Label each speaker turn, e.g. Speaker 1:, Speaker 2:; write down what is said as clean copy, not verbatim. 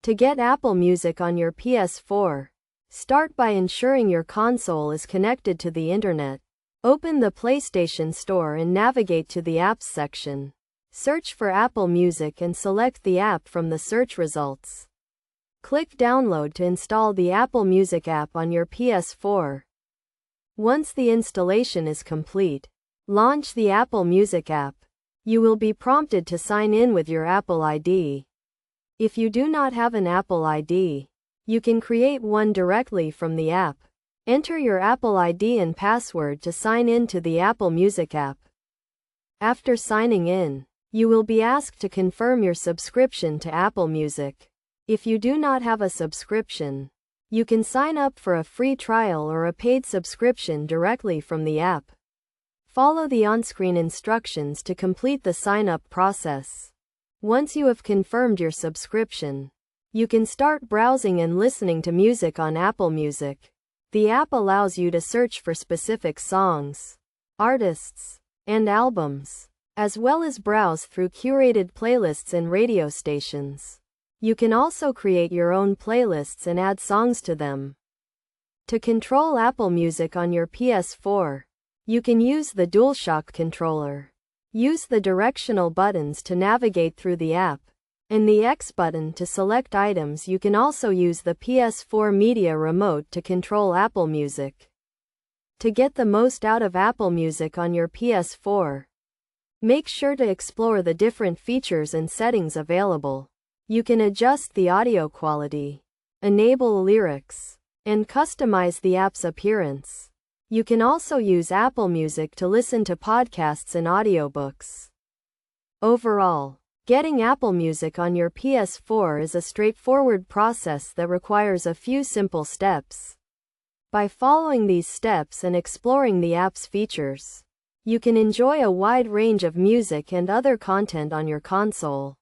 Speaker 1: To get Apple Music on your PS4, start by ensuring your console is connected to the internet. Open the PlayStation Store and navigate to the Apps section. Search for Apple Music and select the app from the search results. Click Download to install the Apple Music app on your PS4. Once the installation is complete, launch the Apple Music app. You will be prompted to sign in with your Apple ID. If you do not have an Apple ID, you can create one directly from the app. Enter your Apple ID and password to sign in to the Apple Music app. After signing in, you will be asked to confirm your subscription to Apple Music. If you do not have a subscription, you can sign up for a free trial or a paid subscription directly from the app. Follow the on-screen instructions to complete the sign-up process. Once you have confirmed your subscription, you can start browsing and listening to music on Apple Music. The app allows you to search for specific songs, artists, and albums, as well as browse through curated playlists and radio stations. You can also create your own playlists and add songs to them. To control Apple Music on your PS4, you can use the DualShock controller. Use the directional buttons to navigate through the app, and the X button to select items. You can also use the PS4 Media Remote to control Apple Music. To get the most out of Apple Music on your PS4, make sure to explore the different features and settings available. You can adjust the audio quality, enable lyrics, and customize the app's appearance. You can also use Apple Music to listen to podcasts and audiobooks. Overall, getting Apple Music on your PS4 is a straightforward process that requires a few simple steps. By following these steps and exploring the app's features, you can enjoy a wide range of music and other content on your console.